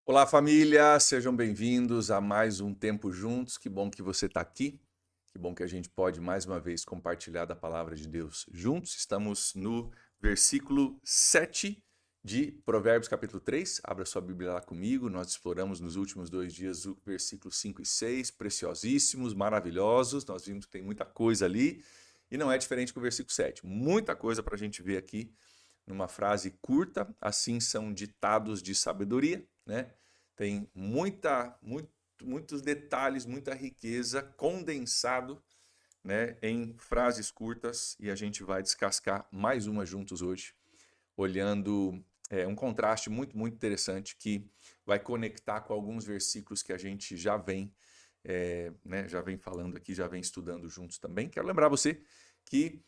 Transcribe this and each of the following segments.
Olá, família! Sejam bem-vindos a mais um Tempo Juntos. Que bom que você está aqui. Que bom que a gente pode mais uma vez compartilhar da palavra de Deus juntos. Estamos no versículo 7 de Provérbios, capítulo 3. Abra sua Bíblia lá comigo. Nós exploramos nos últimos 2 dias o versículo 5 e 6, preciosíssimos, maravilhosos. Nós vimos que tem muita coisa ali e não é diferente com o versículo 7. Muita coisa para a gente ver aqui numa frase curta. Assim são ditados de sabedoria, né? Tem muitos detalhes, muita riqueza condensado, né, em frases curtas, e a gente vai descascar mais uma juntos hoje, olhando um contraste muito interessante que vai conectar com alguns versículos que a gente já vem, já vem falando aqui, já vem estudando juntos também. Quero lembrar você que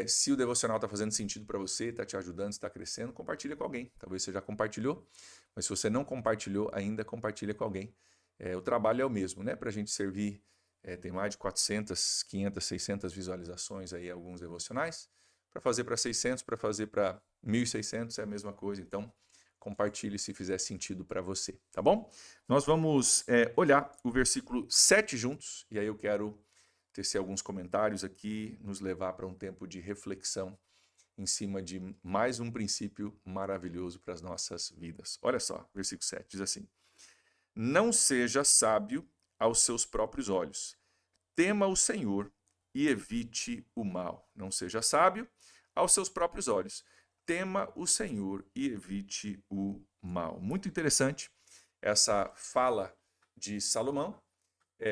se o devocional está fazendo sentido para você, está te ajudando, está crescendo, compartilha com alguém. Talvez você já compartilhou, mas se você não compartilhou ainda, compartilha com alguém. O trabalho é o mesmo, né? Para a gente servir, tem mais de 400, 500, 600 visualizações aí, alguns devocionais. Para fazer para 600, para fazer para 1.600 é a mesma coisa. Então, compartilhe se fizer sentido para você, tá bom? Nós vamos olhar o versículo 7 juntos, e aí eu quero tecer alguns comentários aqui, nos levar para um tempo de reflexão em cima de mais um princípio maravilhoso para as nossas vidas. Olha só, versículo 7 diz assim: não seja sábio aos seus próprios olhos, tema o Senhor e evite o mal. Não seja sábio aos seus próprios olhos, tema o Senhor e evite o mal. Muito interessante essa fala de Salomão,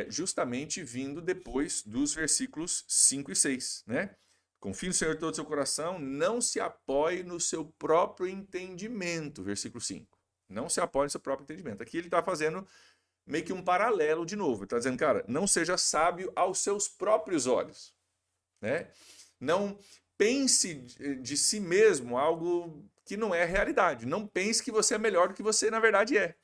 justamente vindo depois dos versículos 5 e 6, né? Confie no Senhor de todo o seu coração, não se apoie no seu próprio entendimento, versículo 5. Não se apoie no seu próprio entendimento. Aqui ele está fazendo meio que um paralelo de novo. Ele está dizendo, cara, não seja sábio aos seus próprios olhos, né? Não pense de si mesmo algo que não é realidade. Não pense que você é melhor do que você na verdade é.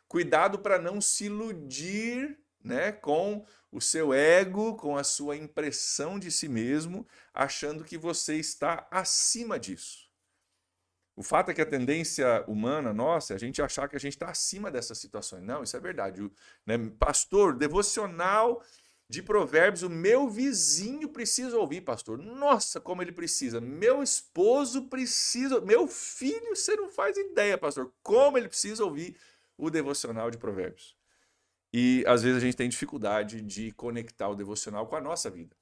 Cuidado para não se iludir, né, com o seu ego, com a sua impressão de si mesmo, achando que você está acima disso. O fato é que a tendência humana nossa é a gente achar que a gente está acima dessas situações. Não, isso é verdade. Pastor, devocional de Provérbios, o meu vizinho precisa ouvir, pastor. Nossa, como ele precisa. Meu esposo precisa. Meu filho, você não faz ideia, pastor, como ele precisa ouvir o devocional de Provérbios. E às vezes a gente tem dificuldade de conectar o devocional com a nossa vida.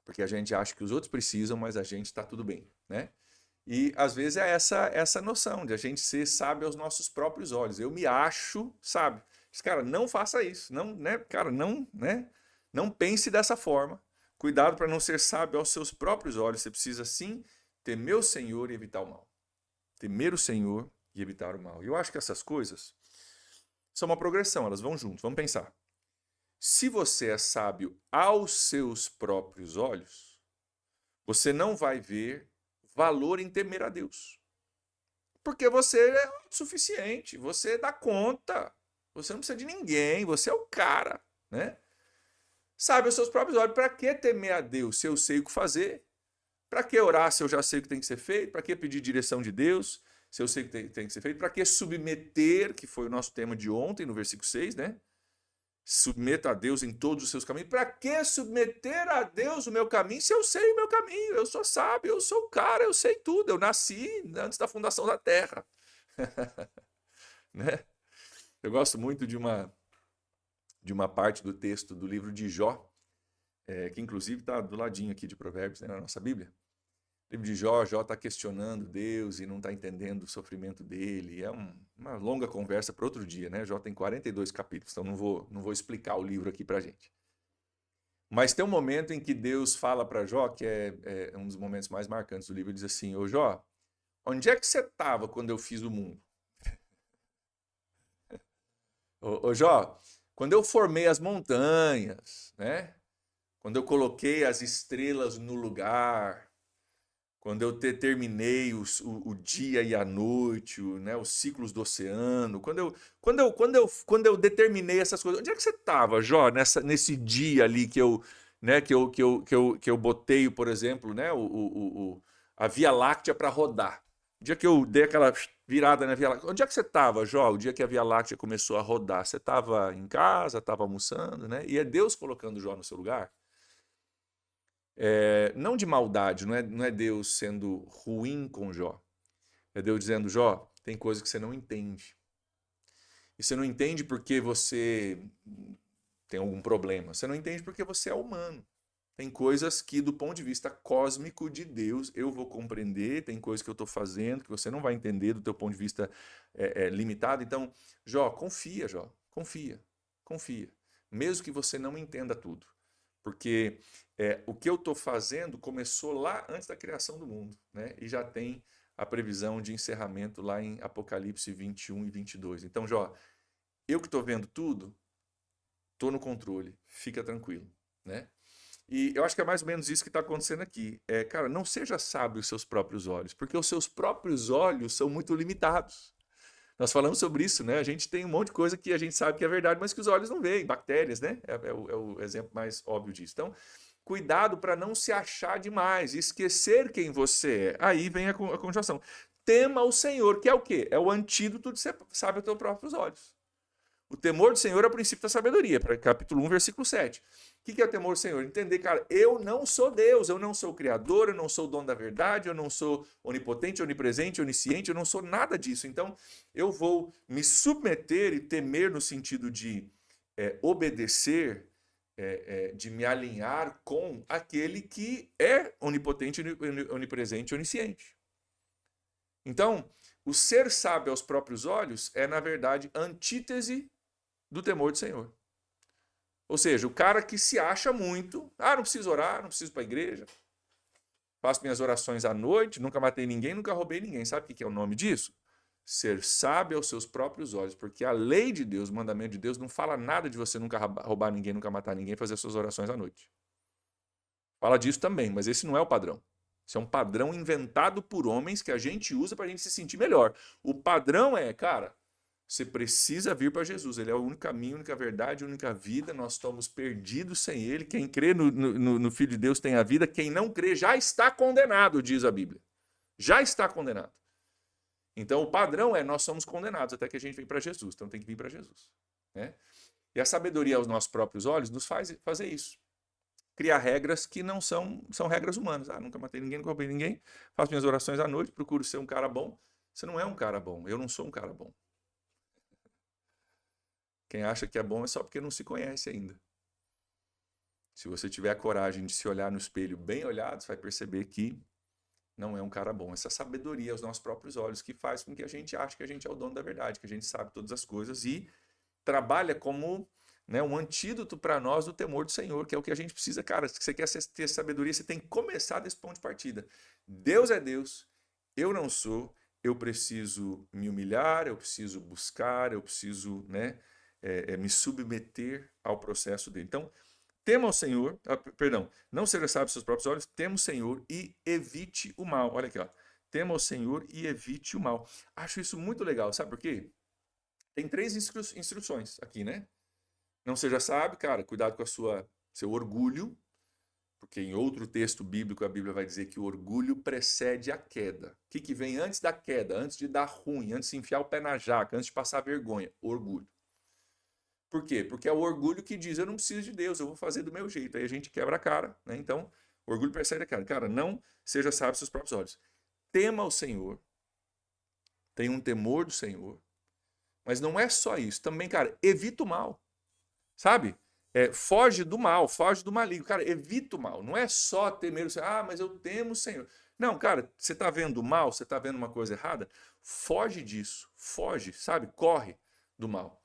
Porque a gente acha que os outros precisam, mas a gente está tudo bem, né? E às vezes é essa noção de a gente ser sábio aos nossos próprios olhos. Eu me acho sábio. Cara, não faça isso. Não, né? Cara, não, né? Não pense dessa forma. Cuidado para não ser sábio aos seus próprios olhos. Você precisa sim temer o Senhor e evitar o mal. Temer o Senhor e evitar o mal. E eu acho que essas coisas são uma progressão, elas vão junto. Vamos pensar. Se você é sábio aos seus próprios olhos, você não vai ver valor em temer a Deus. Porque você é suficiente, você dá conta, você não precisa de ninguém, você é o cara, né? Sabe aos seus próprios olhos, para que temer a Deus se eu sei o que fazer? Para que orar se eu já sei o que tem que ser feito? Para que pedir direção de Deus se eu sei o que tem que ser feito? Para que submeter, que foi o nosso tema de ontem, no versículo 6, né? Submeta a Deus em todos os seus caminhos. Para que submeter a Deus o meu caminho se eu sei o meu caminho? Eu sou sábio, eu sou o cara, eu sei tudo. Eu nasci antes da fundação da terra. Né? Eu gosto muito de uma parte do texto do livro de Jó, que inclusive está do ladinho aqui de Provérbios, né, na nossa Bíblia. O livro de Jó está questionando Deus e não está entendendo o sofrimento dele. É uma longa conversa para outro dia, né? Jó tem 42 capítulos, então não vou explicar o livro aqui para a gente. Mas tem um momento em que Deus fala para Jó, que é um dos momentos mais marcantes do livro, ele diz assim, ô Jó, onde é que você estava quando eu fiz o mundo? Ô Jó, quando eu formei as montanhas, né? Quando eu coloquei as estrelas no lugar, quando eu determinei o dia e a noite, né, os ciclos do oceano, quando eu determinei essas coisas, onde é que você estava, Jó, nesse dia ali que eu, né, que eu botei, por exemplo, né, a Via Láctea para rodar? O dia que eu dei aquela virada na Via Láctea. Onde é que você estava, Jó, o dia que a Via Láctea começou a rodar? Você estava em casa, estava almoçando, né? E é Deus colocando Jó no seu lugar. Não de maldade, não é Deus sendo ruim com Jó. É Deus dizendo, Jó, tem coisa que você não entende. E você não entende porque você tem algum problema. Você não entende porque você é humano. Tem coisas que, do ponto de vista cósmico de Deus, eu vou compreender. Tem coisas que eu estou fazendo que você não vai entender do teu ponto de vista limitado. Então, Jó, confia, Jó. Confia. Confia. Mesmo que você não entenda tudo. Porque o que eu estou fazendo começou lá antes da criação do mundo, né? E já tem a previsão de encerramento lá em Apocalipse 21 e 22. Então, Jó, eu que estou vendo tudo, estou no controle, fica tranquilo, né? E eu acho que é mais ou menos isso que está acontecendo aqui. Cara, não seja sábio os seus próprios olhos, porque os seus próprios olhos são muito limitados. Nós falamos sobre isso, né? A gente tem um monte de coisa que a gente sabe que é verdade, mas que os olhos não veem, bactérias, né? É o exemplo mais óbvio disso. Então, cuidado para não se achar demais, esquecer quem você é. Aí vem a conjunção. Tema o Senhor, que é o quê? É o antídoto de você sabe aos teus próprios olhos. O temor do Senhor é o princípio da sabedoria, para capítulo 1, versículo 7. O que é o temor do Senhor? Entender, cara, eu não sou Deus, eu não sou o Criador, eu não sou o dono da verdade, eu não sou onipotente, onipresente, onisciente, eu não sou nada disso. Então, eu vou me submeter e temer no sentido de obedecer, de me alinhar com aquele que é onipotente, onipresente, onisciente. Então, o ser sábio aos próprios olhos é, na verdade, antítese do temor do Senhor. Ou seja, o cara que se acha muito, não preciso orar, não preciso ir para a igreja, faço minhas orações à noite, nunca matei ninguém, nunca roubei ninguém. Sabe o que é o nome disso? Ser sábio aos seus próprios olhos, porque a lei de Deus, o mandamento de Deus, não fala nada de você nunca roubar ninguém, nunca matar ninguém, fazer suas orações à noite. Fala disso também, mas esse não é o padrão. Isso é um padrão inventado por homens que a gente usa para a gente se sentir melhor. O padrão é, cara, você precisa vir para Jesus. Ele é o único caminho, a única verdade, a única vida. Nós estamos perdidos sem Ele. Quem crê no Filho de Deus tem a vida. Quem não crê já está condenado, diz a Bíblia. Já está condenado. Então o padrão é nós somos condenados até que a gente venha para Jesus. Então tem que vir para Jesus, né? E a sabedoria aos nossos próprios olhos nos faz fazer isso. Criar regras que não são regras humanas. Nunca matei ninguém, nunca roubei ninguém. Faço minhas orações à noite, procuro ser um cara bom. Você não é um cara bom. Eu não sou um cara bom. Quem acha que é bom é só porque não se conhece ainda. Se você tiver a coragem de se olhar no espelho bem olhado, você vai perceber que não é um cara bom. Essa sabedoria aos nossos próprios olhos que faz com que a gente ache que a gente é o dono da verdade, que a gente sabe todas as coisas e trabalha como, né, um antídoto para nós do temor do Senhor, que é o que a gente precisa. Cara, se você quer ter sabedoria, você tem que começar desse ponto de partida. Deus é Deus, eu não sou, eu preciso me humilhar, eu preciso buscar, eu preciso, né, me submeter ao processo dele. Então, tema o Senhor, não seja sábio aos seus próprios olhos, tema o Senhor e evite o mal. Olha aqui, ó. Tema o Senhor e evite o mal. Acho isso muito legal, sabe por quê? Tem 3 instruções aqui, né? Não seja sábio, cara, cuidado com seu orgulho, porque em outro texto bíblico a Bíblia vai dizer que o orgulho precede a queda. O que vem antes da queda, antes de dar ruim, antes de enfiar o pé na jaca, antes de passar vergonha? Orgulho. Por quê? Porque é o orgulho que diz, eu não preciso de Deus, eu vou fazer do meu jeito. Aí a gente quebra a cara, né? Então, o orgulho precede a queda. Cara, não seja sábio aos seus próprios olhos. Tema o Senhor, tenha um temor do Senhor, mas não é só isso. Também, cara, evita o mal, sabe? Foge do mal, foge do maligno. Cara, evita o mal. Não é só temer o Senhor. Mas eu temo o Senhor. Não, cara, você está vendo o mal, você está vendo uma coisa errada, foge disso. Foge, sabe? Corre do mal.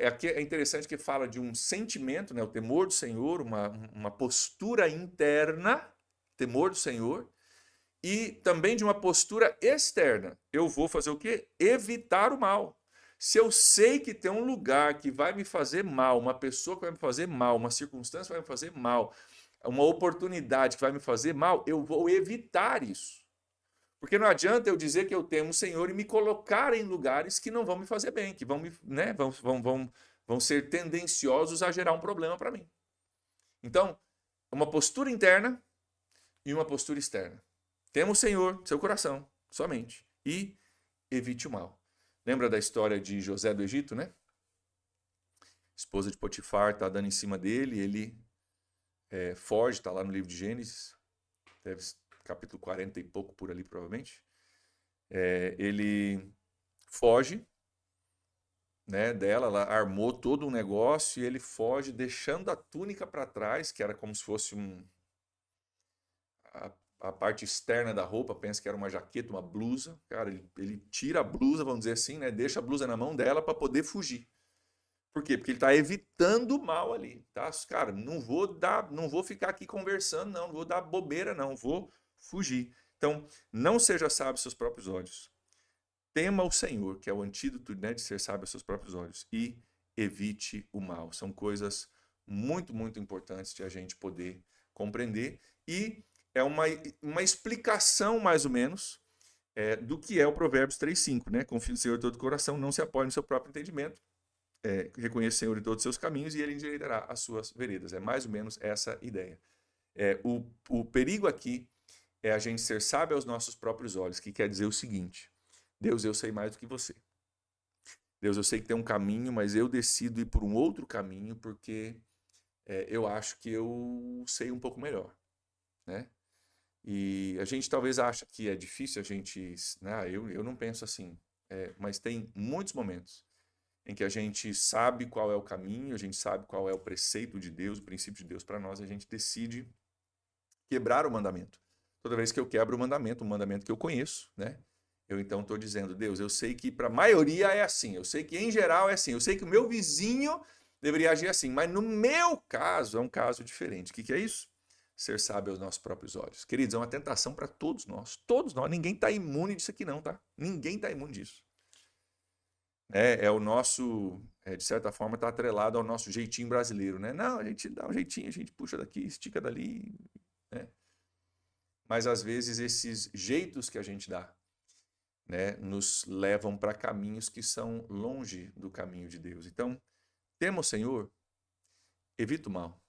Aqui é interessante que fala de um sentimento, né? O temor do Senhor, uma postura interna, temor do Senhor, e também de uma postura externa. Eu vou fazer o quê? Evitar o mal. Se eu sei que tem um lugar que vai me fazer mal, uma pessoa que vai me fazer mal, uma circunstância que vai me fazer mal, uma oportunidade que vai me fazer mal, eu vou evitar isso. Porque não adianta eu dizer que eu temo o Senhor e me colocar em lugares que não vão me fazer bem, que vão ser tendenciosos a gerar um problema para mim. Então, uma postura interna e uma postura externa. Tema o Senhor, seu coração, somente. e evite o mal. Lembra da história de José do Egito, né? Esposa de Potifar está dando em cima dele, ele foge, está lá no livro de Gênesis, deve capítulo 40 e pouco por ali provavelmente. Ele foge, né, dela, ela armou todo um negócio e ele foge deixando a túnica para trás, que era como se fosse a parte externa da roupa, pensa que era uma jaqueta, uma blusa. Cara, ele tira a blusa, vamos dizer assim, né, deixa a blusa na mão dela para poder fugir. Por quê? Porque ele está evitando o mal ali, tá? Cara, não vou ficar aqui conversando, não vou dar bobeira, não, vou fugir. Então, não seja sábio aos seus próprios olhos. Tema o Senhor, que é o antídoto, né, de ser sábio aos seus próprios olhos, e evite o mal. São coisas muito, muito importantes de a gente poder compreender, e é uma explicação, mais ou menos, do que é o Provérbios 3,5, né? Confie no Senhor de todo o coração, não se apoie no seu próprio entendimento, reconheça o Senhor em todos os seus caminhos e ele endireitará as suas veredas. É mais ou menos essa ideia. O perigo aqui é a gente ser sábio aos nossos próprios olhos, que quer dizer o seguinte: Deus, eu sei mais do que você. Deus, eu sei que tem um caminho, mas eu decido ir por um outro caminho porque eu acho que eu sei um pouco melhor, né? E a gente talvez acha que é difícil a gente... Né? Eu não penso assim, mas tem muitos momentos em que a gente sabe qual é o caminho, a gente sabe qual é o preceito de Deus, o princípio de Deus para nós, e a gente decide quebrar o mandamento. Toda vez que eu quebro o mandamento, um mandamento que eu conheço, né? Eu então estou dizendo, Deus, eu sei que para a maioria é assim, eu sei que em geral é assim, eu sei que o meu vizinho deveria agir assim, mas no meu caso é um caso diferente. O que é isso? Ser sábio aos nossos próprios olhos. Queridos, é uma tentação para todos nós, ninguém está imune disso aqui não, tá? Ninguém está imune disso. O nosso, de certa forma, está atrelado ao nosso jeitinho brasileiro, né? Não, a gente dá um jeitinho, a gente puxa daqui, estica dali, né? Mas às vezes esses jeitos que a gente dá, né, nos levam para caminhos que são longe do caminho de Deus. Então, tema o Senhor, evita o mal.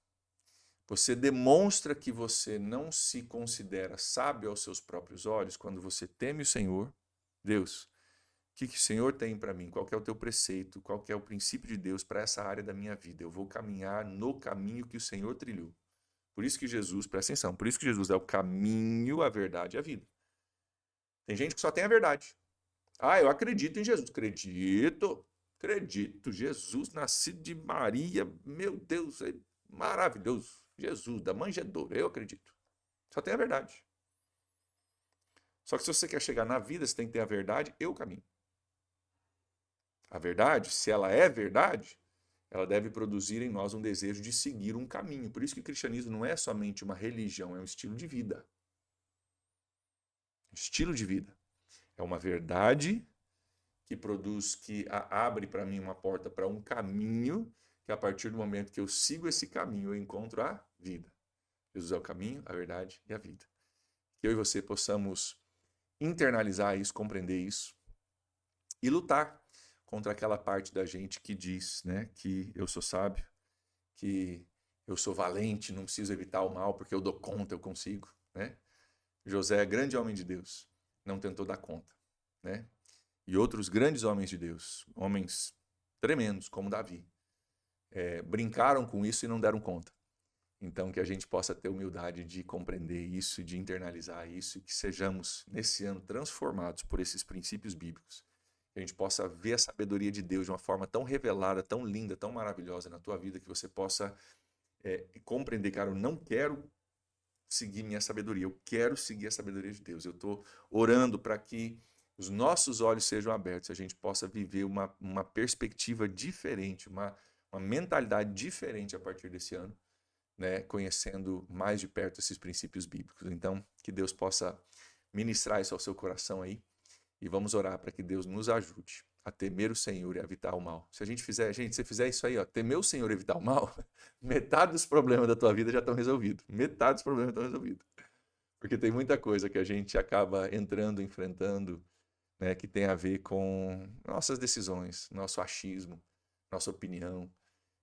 Você demonstra que você não se considera sábio aos seus próprios olhos quando você teme o Senhor. Deus, o que o Senhor tem para mim? Qual que é o teu preceito? Qual que é o princípio de Deus para essa área da minha vida? Eu vou caminhar no caminho que o Senhor trilhou. Por isso que Jesus, presta atenção, por isso que Jesus é o caminho, a verdade e a vida. Tem gente que só tem a verdade. Eu acredito em Jesus. Acredito. Jesus, nascido de Maria, meu Deus, é maravilhoso. Jesus, da manjedoura, eu acredito. Só tem a verdade. Só que se você quer chegar na vida, você tem que ter a verdade e o caminho. A verdade, se ela é verdade, ela deve produzir em nós um desejo de seguir um caminho. Por isso que o cristianismo não é somente uma religião, é um estilo de vida. Estilo de vida. É uma verdade que produz, que abre para mim uma porta para um caminho, que a partir do momento que eu sigo esse caminho, eu encontro a vida. Jesus é o caminho, a verdade e a vida. Que eu e você possamos internalizar isso, compreender isso e lutar contra aquela parte da gente que diz, né, que eu sou sábio, que eu sou valente, não preciso evitar o mal porque eu dou conta, eu consigo, né? José, grande homem de Deus, não tentou dar conta, né? E outros grandes homens de Deus, homens tremendos como Davi, brincaram com isso e não deram conta. Então que a gente possa ter humildade de compreender isso, de internalizar isso, e que sejamos nesse ano transformados por esses princípios bíblicos. Que a gente possa ver a sabedoria de Deus de uma forma tão revelada, tão linda, tão maravilhosa na tua vida, que você possa compreender, cara, eu não quero seguir minha sabedoria, eu quero seguir a sabedoria de Deus. Eu estou orando para que os nossos olhos sejam abertos, a gente possa viver uma perspectiva diferente, uma mentalidade diferente a partir desse ano, né? Conhecendo mais de perto esses princípios bíblicos. Então, que Deus possa ministrar isso ao seu coração aí e vamos orar para que Deus nos ajude a temer o Senhor e a evitar o mal. Se a gente fizer, se você fizer isso aí, ó, temer o Senhor e evitar o mal, metade dos problemas da tua vida já estão resolvidos. Metade dos problemas estão resolvidos. Porque tem muita coisa que a gente acaba entrando, enfrentando, né, que tem a ver com nossas decisões, nosso achismo, nossa opinião,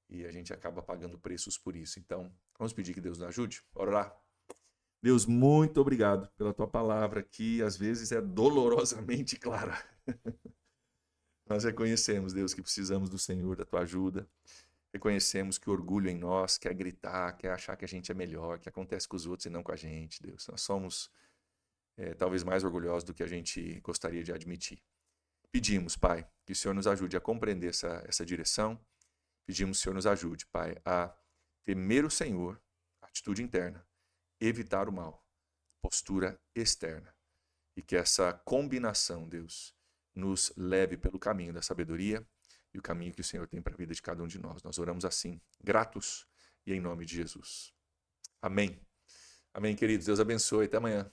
e a gente acaba pagando preços por isso. Então, vamos pedir que Deus nos ajude? Bora lá. Deus, muito obrigado pela tua palavra, que às vezes é dolorosamente clara. Nós reconhecemos, Deus, que precisamos do Senhor, da tua ajuda. Reconhecemos que o orgulho em nós quer gritar, quer achar que a gente é melhor, que acontece com os outros e não com a gente, Deus. Nós somos talvez mais orgulhosos do que a gente gostaria de admitir. Pedimos, Pai, que o Senhor nos ajude a compreender essa direção. Pedimos que o Senhor nos ajude, Pai, a temer o Senhor, atitude interna, evitar o mal, postura externa. E que essa combinação, Deus, nos leve pelo caminho da sabedoria e o caminho que o Senhor tem para a vida de cada um de nós. Nós oramos assim, gratos e em nome de Jesus. Amém. Amém, queridos. Deus abençoe. Até amanhã.